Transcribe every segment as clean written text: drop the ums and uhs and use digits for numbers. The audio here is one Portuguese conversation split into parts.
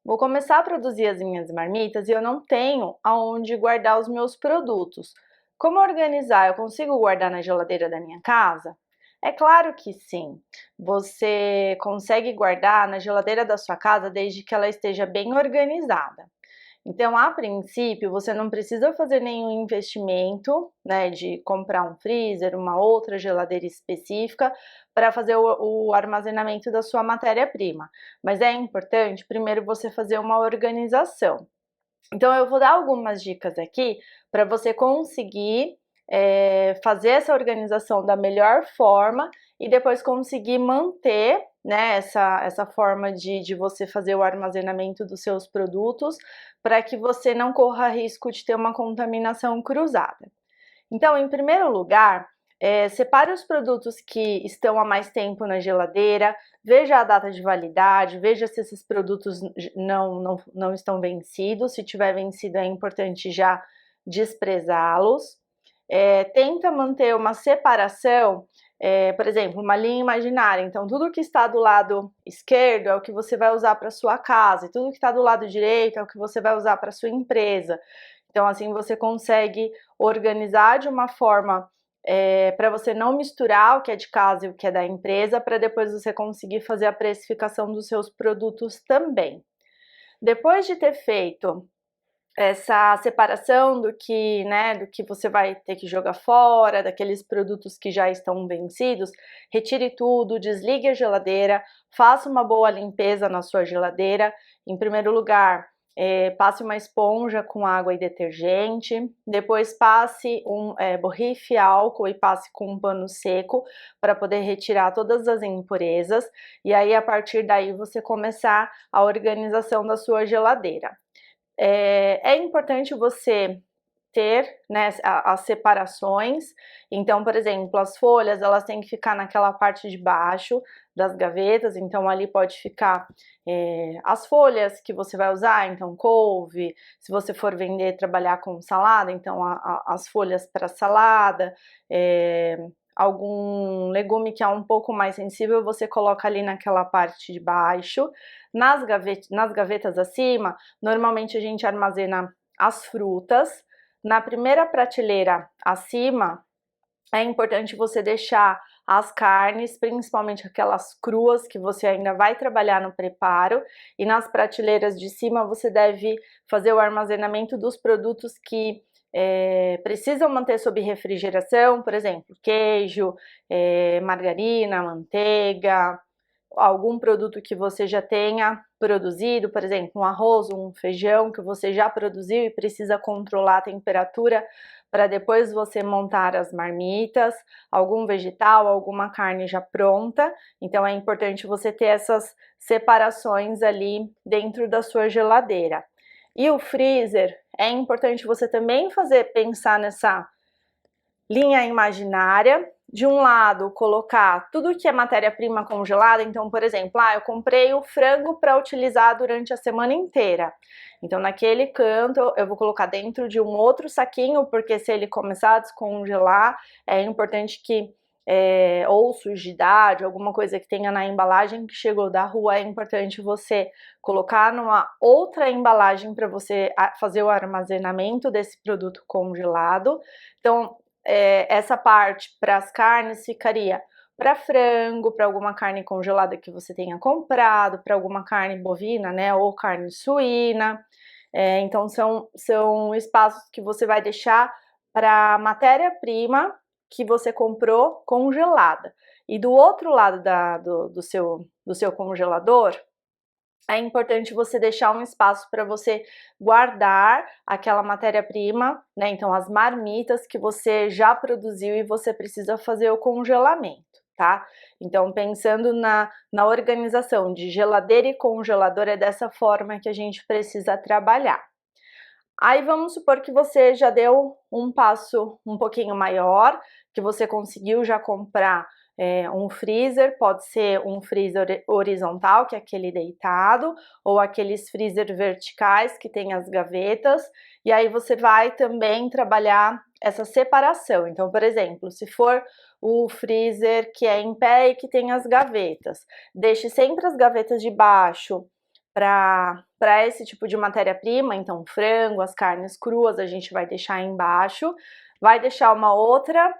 Vou começar a produzir as minhas marmitas e eu não tenho aonde guardar os meus produtos. Como organizar? Eu consigo guardar na geladeira da minha casa? É claro que sim. Você consegue guardar na geladeira da sua casa desde que ela esteja bem organizada. Então, a princípio, você não precisa fazer nenhum investimento, né, de comprar um freezer, uma outra geladeira específica para fazer o armazenamento da sua matéria-prima. Mas é importante primeiro você fazer uma organização. Então, eu vou dar algumas dicas aqui para você conseguir fazer essa organização da melhor forma e depois conseguir manter, né, essa forma de você fazer o armazenamento dos seus produtos para que você não corra risco de ter uma contaminação cruzada. Então, em primeiro lugar, separe os produtos que estão há mais tempo na geladeira, veja a data de validade, veja se esses produtos não estão vencidos. Se tiver vencido, é importante já desprezá-los. Tenta manter uma separação, por exemplo, uma linha imaginária. Então, tudo que está do lado esquerdo é o que você vai usar para sua casa, e tudo que está do lado direito é o que você vai usar para sua empresa. Então, assim você consegue organizar de uma forma para você não misturar o que é de casa e o que é da empresa, para depois você conseguir fazer a precificação dos seus produtos também. Depois de ter feito essa separação do que você vai ter que jogar fora, daqueles produtos que já estão vencidos, retire tudo, desligue a geladeira, faça uma boa limpeza na sua geladeira. Em primeiro lugar, passe uma esponja com água e detergente, depois borrife álcool e passe com um pano seco para poder retirar todas as impurezas, e aí a partir daí você começar a organização da sua geladeira. É importante você ter, né, as separações. Então, por exemplo, as folhas elas têm que ficar naquela parte de baixo das gavetas, então ali pode ficar as folhas que você vai usar, então couve, se você for vender, trabalhar com salada, então as folhas para salada, algum legume que é um pouco mais sensível, você coloca ali naquela parte de baixo. Nas gavetas acima, normalmente a gente armazena as frutas. Na primeira prateleira acima, é importante você deixar as carnes, principalmente aquelas cruas que você ainda vai trabalhar no preparo, e nas prateleiras de cima você deve fazer o armazenamento dos produtos que precisam manter sob refrigeração, por exemplo, queijo, margarina, manteiga, algum produto que você já tenha produzido, por exemplo, um arroz, um feijão que você já produziu e precisa controlar a temperatura para depois você montar as marmitas, algum vegetal, alguma carne já pronta. Então é importante você ter essas separações ali dentro da sua geladeira. E o freezer, é importante você também pensar nessa linha imaginária. De um lado, colocar tudo que é matéria-prima congelada. Então, por exemplo, eu comprei o frango para utilizar durante a semana inteira. Então, naquele canto, eu vou colocar dentro de um outro saquinho, porque se ele começar a descongelar, é importante que ou sujidade, alguma coisa que tenha na embalagem que chegou da rua, é importante você colocar numa outra embalagem para você fazer o armazenamento desse produto congelado. Então, essa parte para as carnes ficaria para frango, para alguma carne congelada que você tenha comprado, para alguma carne bovina, né, ou carne suína. Então são espaços que você vai deixar para matéria-prima que você comprou congelada. E do outro lado do seu congelador, é importante você deixar um espaço para você guardar aquela matéria-prima, né? Então, as marmitas que você já produziu e você precisa fazer o congelamento, tá? Então, pensando na organização de geladeira e congelador, é dessa forma que a gente precisa trabalhar. Aí vamos supor que você já deu um passo um pouquinho maior, que você conseguiu já comprar um freezer, pode ser um freezer horizontal, que é aquele deitado, ou aqueles freezer verticais que tem as gavetas, e aí você vai também trabalhar essa separação. Então, por exemplo, se for o freezer que é em pé e que tem as gavetas, deixe sempre as gavetas de baixo para esse tipo de matéria-prima, então frango, as carnes cruas a gente vai deixar embaixo, vai deixar uma outra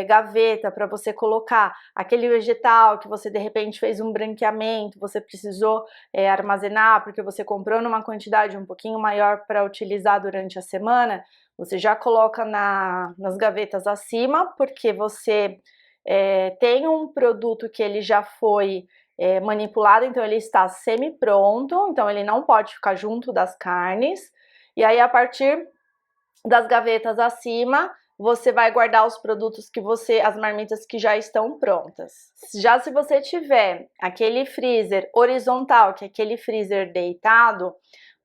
gaveta para você colocar aquele vegetal que você de repente fez um branqueamento, você precisou armazenar porque você comprou numa quantidade um pouquinho maior para utilizar durante a semana, você já coloca nas gavetas acima, porque você tem um produto que ele já foi manipulado, então ele está semi-pronto, então ele não pode ficar junto das carnes, e aí a partir das gavetas acima, você vai guardar os produtos que as marmitas que já estão prontas. Já se você tiver aquele freezer horizontal, que é aquele freezer deitado,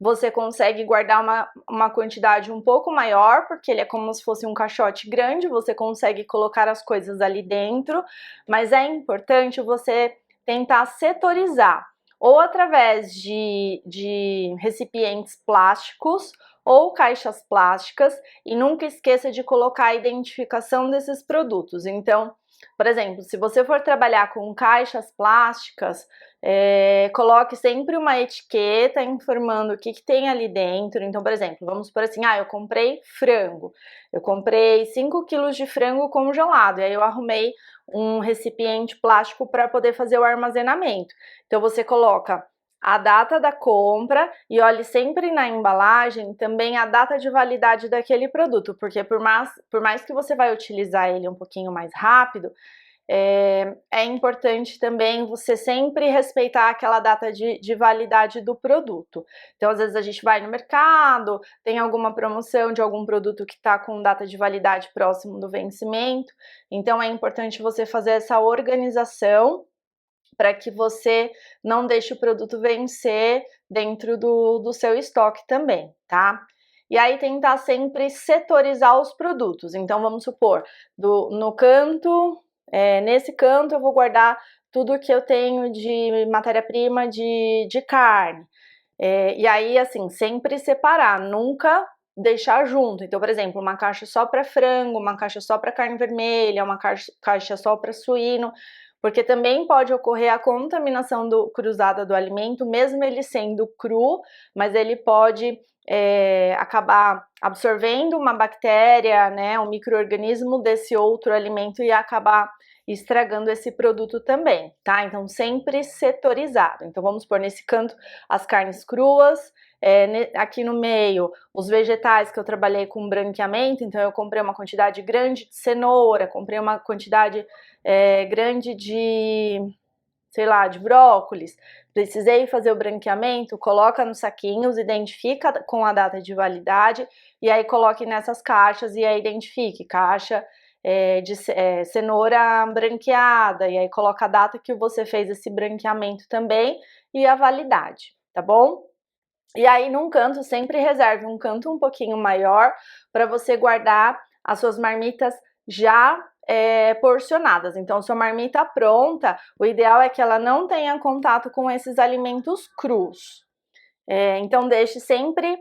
você consegue guardar uma quantidade um pouco maior, porque ele é como se fosse um caixote grande, você consegue colocar as coisas ali dentro, mas é importante você tentar setorizar, ou através de recipientes plásticos, ou caixas plásticas, e nunca esqueça de colocar a identificação desses produtos. Então, por exemplo, se você for trabalhar com caixas plásticas, coloque sempre uma etiqueta informando o que tem ali dentro. Então, por exemplo, vamos supor assim, eu comprei frango, eu comprei 5 quilos de frango congelado, e aí eu arrumei um recipiente plástico para poder fazer o armazenamento. Então, você coloca a data da compra e olhe sempre na embalagem também a data de validade daquele produto, porque por mais que você vai utilizar ele um pouquinho mais rápido, é importante também você sempre respeitar aquela data de validade do produto. Então, às vezes a gente vai no mercado, tem alguma promoção de algum produto que está com data de validade próximo do vencimento, então é importante você fazer essa organização para que você não deixe o produto vencer dentro do seu estoque também, tá? E aí tentar sempre setorizar os produtos. Então, vamos supor, no canto, nesse canto eu vou guardar tudo que eu tenho de matéria-prima de carne. E aí, assim, sempre separar, nunca deixar junto. Então, por exemplo, uma caixa só para frango, uma caixa só para carne vermelha, uma caixa só para suíno, porque também pode ocorrer a contaminação cruzada do alimento, mesmo ele sendo cru, mas ele pode acabar absorvendo uma bactéria, né, um micro-organismo desse outro alimento e acabar estragando esse produto também, tá? Então, sempre setorizado. Então, vamos pôr nesse canto as carnes cruas, aqui no meio os vegetais que eu trabalhei com branqueamento, então eu comprei uma quantidade grande de cenoura, comprei uma quantidade grande de, sei lá, de brócolis, precisei fazer o branqueamento, coloca nos saquinhos, identifica com a data de validade e aí coloque nessas caixas e aí identifique caixa de cenoura branqueada e aí coloca a data que você fez esse branqueamento também e a validade, tá bom? E aí num canto sempre reserve um canto um pouquinho maior para você guardar as suas marmitas já porcionadas. Então, sua marmita pronta, o ideal é que ela não tenha contato com esses alimentos crus. Então, deixe sempre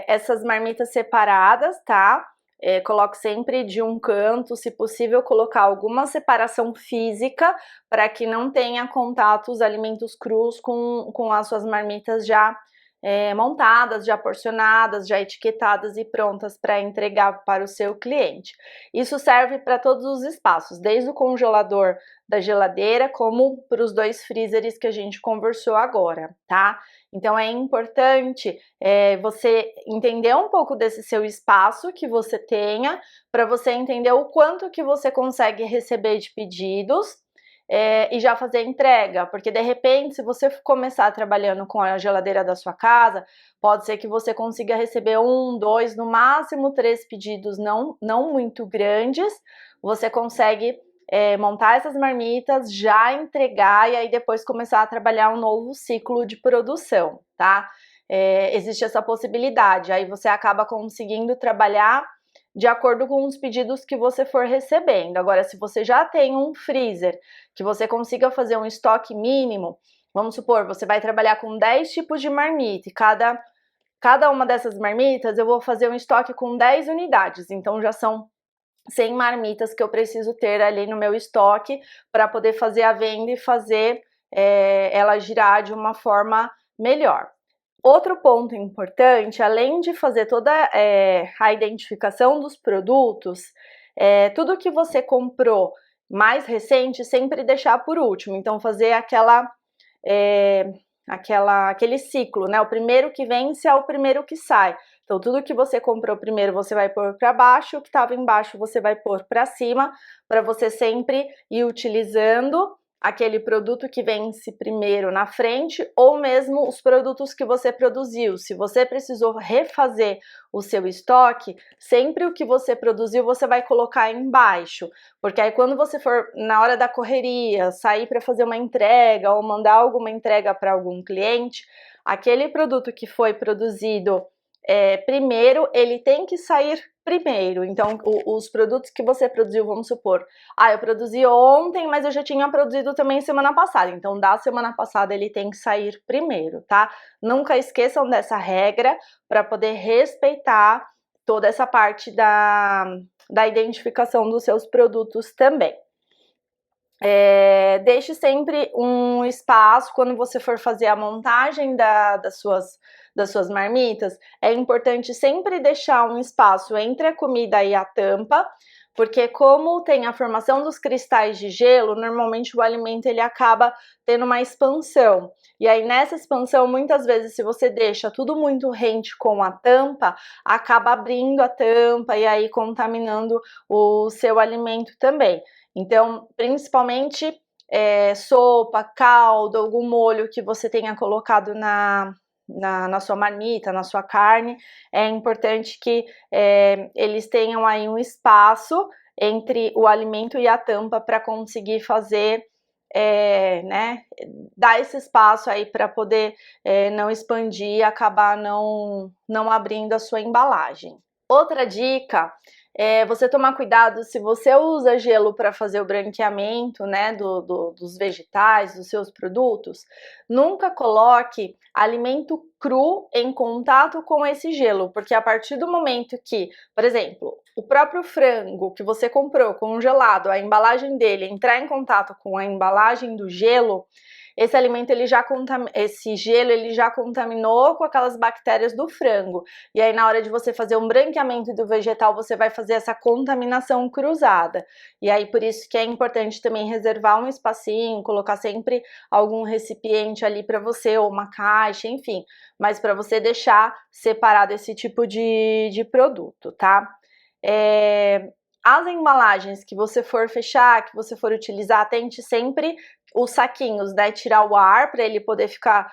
essas marmitas separadas, tá? Coloque sempre de um canto, se possível, colocar alguma separação física para que não tenha contato os alimentos crus com as suas marmitas já montadas, já porcionadas, já etiquetadas e prontas para entregar para o seu cliente. Isso serve para todos os espaços, desde o congelador da geladeira, como para os 2 freezers que a gente conversou agora, tá? Então é importante você entender um pouco desse seu espaço que você tenha, para você entender o quanto que você consegue receber de pedidos, e já fazer entrega, porque de repente, se você começar trabalhando com a geladeira da sua casa, pode ser que você consiga receber 1, 2, no máximo 3 pedidos não muito grandes, você consegue montar essas marmitas, já entregar e aí depois começar a trabalhar um novo ciclo de produção, tá? Existe essa possibilidade, aí você acaba conseguindo trabalhar de acordo com os pedidos que você for recebendo. Agora, se você já tem um freezer que você consiga fazer um estoque mínimo, vamos supor, você vai trabalhar com 10 tipos de marmita e cada uma dessas marmitas eu vou fazer um estoque com 10 unidades, então já são 100 marmitas que eu preciso ter ali no meu estoque para poder fazer a venda e fazer ela girar de uma forma melhor. Outro ponto importante, além de fazer toda a identificação dos produtos, tudo que você comprou mais recente, sempre deixar por último. Então, fazer aquele ciclo, né? O primeiro que vence é o primeiro que sai. Então, tudo que você comprou primeiro, você vai pôr para baixo, o que estava embaixo, você vai pôr para cima, para você sempre ir utilizando aquele produto que vence primeiro na frente, ou mesmo os produtos que você produziu. Se você precisou refazer o seu estoque, sempre o que você produziu você vai colocar embaixo, porque aí quando você for na hora da correria, sair para fazer uma entrega ou mandar alguma entrega para algum cliente, aquele produto que foi produzido primeiro, ele tem que sair primeiro. Então, os produtos que você produziu, vamos supor, eu produzi ontem, mas eu já tinha produzido também semana passada. Então, da semana passada ele tem que sair primeiro, tá? Nunca esqueçam dessa regra para poder respeitar toda essa parte da identificação dos seus produtos também. Deixe sempre um espaço quando você for fazer a montagem das suas marmitas. É importante sempre deixar um espaço entre a comida e a tampa, porque como tem a formação dos cristais de gelo, normalmente o alimento ele acaba tendo uma expansão. E aí nessa expansão, muitas vezes, se você deixa tudo muito rente com a tampa, acaba abrindo a tampa e aí contaminando o seu alimento também. Então, principalmente sopa, caldo, algum molho que você tenha colocado na sua marmita, na sua carne, é importante que eles tenham aí um espaço entre o alimento e a tampa para conseguir fazer, né, dar esse espaço aí para poder não expandir e acabar não abrindo a sua embalagem. Outra dica é você tomar cuidado se você usa gelo para fazer o branqueamento, né, dos vegetais, dos seus produtos. Nunca coloque alimento cru em contato com esse gelo, porque a partir do momento que, por exemplo, o próprio frango que você comprou congelado, a embalagem dele entrar em contato com a embalagem do gelo, esse alimento esse gelo ele já contaminou com aquelas bactérias do frango. E aí na hora de você fazer um branqueamento do vegetal, você vai fazer essa contaminação cruzada. E aí por isso que é importante também reservar um espacinho, colocar sempre algum recipiente ali para você, ou uma caixa, enfim, mas para você deixar separado esse tipo de produto, tá? As embalagens que você for fechar, que você for utilizar, tente sempre os saquinhos, né? Tirar o ar para ele poder ficar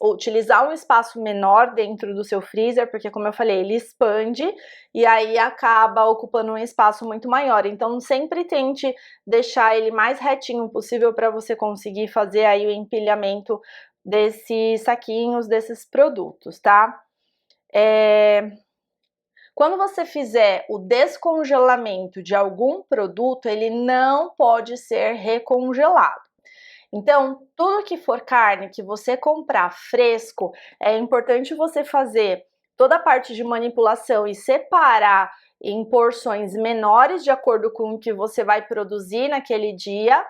utilizar um espaço menor dentro do seu freezer, porque como eu falei, ele expande e aí acaba ocupando um espaço muito maior. Então sempre tente deixar ele mais retinho possível para você conseguir fazer aí o empilhamento desses saquinhos, desses produtos, tá? Quando você fizer o descongelamento de algum produto, ele não pode ser recongelado. Então, tudo que for carne que você comprar fresco, é importante você fazer toda a parte de manipulação e separar em porções menores de acordo com o que você vai produzir naquele dia,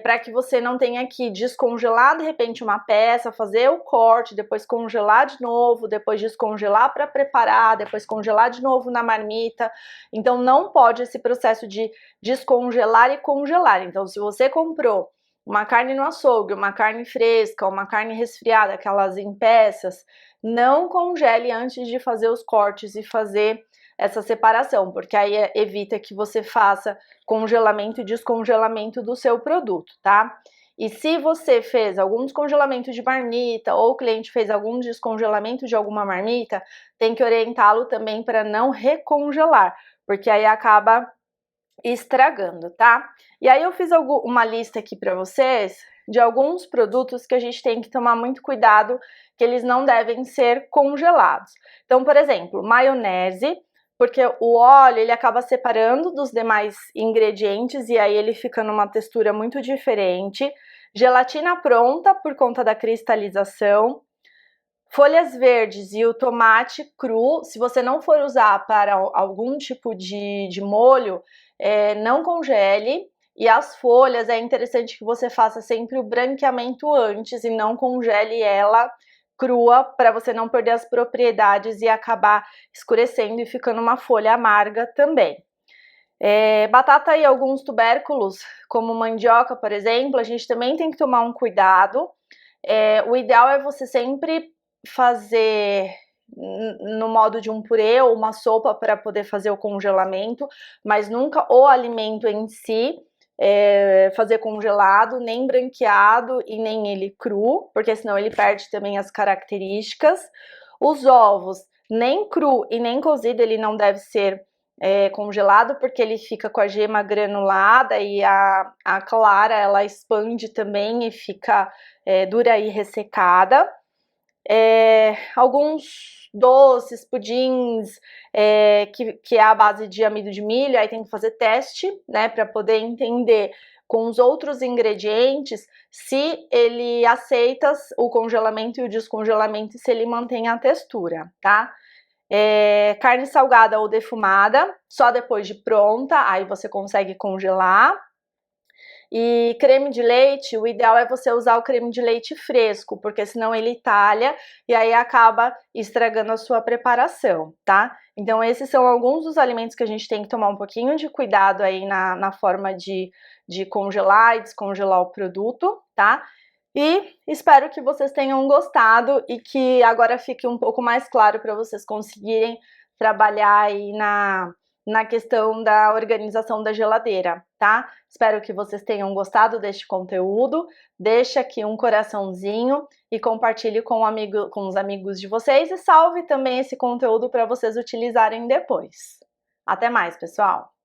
para que você não tenha que descongelar de repente uma peça, fazer o corte, depois congelar de novo, depois descongelar para preparar, depois congelar de novo na marmita. Então não pode esse processo de descongelar e congelar. Então se você comprou uma carne no açougue, uma carne fresca, uma carne resfriada, aquelas em peças, não congele antes de fazer os cortes e fazer essa separação, porque aí evita que você faça congelamento e descongelamento do seu produto, tá? E se você fez algum descongelamento de marmita ou o cliente fez algum descongelamento de alguma marmita, tem que orientá-lo também para não recongelar, porque aí acaba estragando, tá? E aí eu fiz uma lista aqui para vocês de alguns produtos que a gente tem que tomar muito cuidado, que eles não devem ser congelados. Então, por exemplo, maionese, porque o óleo ele acaba separando dos demais ingredientes e aí ele fica numa textura muito diferente. Gelatina pronta por conta da cristalização. Folhas verdes e o tomate cru, se você não for usar para algum tipo de molho, não congele. E as folhas, é interessante que você faça sempre o branqueamento antes e não congele ela crua, para você não perder as propriedades e acabar escurecendo e ficando uma folha amarga também. Batata e alguns tubérculos, como mandioca, por exemplo, a gente também tem que tomar um cuidado. O ideal é você sempre fazer no modo de um purê ou uma sopa para poder fazer o congelamento, mas nunca o alimento em si fazer congelado, nem branqueado e nem ele cru, porque senão ele perde também as características. Os ovos, nem cru e nem cozido, ele não deve ser congelado, porque ele fica com a gema granulada e a clara ela expande também e fica dura e ressecada. Alguns doces, pudins, que é a base de amido de milho, aí tem que fazer teste, né, para poder entender com os outros ingredientes se ele aceita o congelamento e o descongelamento e se ele mantém a textura, tá? Carne salgada ou defumada, só depois de pronta, aí você consegue congelar. E creme de leite, o ideal é você usar o creme de leite fresco, porque senão ele talha e aí acaba estragando a sua preparação, tá? Então esses são alguns dos alimentos que a gente tem que tomar um pouquinho de cuidado aí na forma de congelar e descongelar o produto, tá? E espero que vocês tenham gostado e que agora fique um pouco mais claro para vocês conseguirem trabalhar aí na questão da organização da geladeira, tá? Espero que vocês tenham gostado deste conteúdo. Deixa aqui um coraçãozinho e compartilhe com os amigos de vocês e salve também esse conteúdo para vocês utilizarem depois. Até mais, pessoal!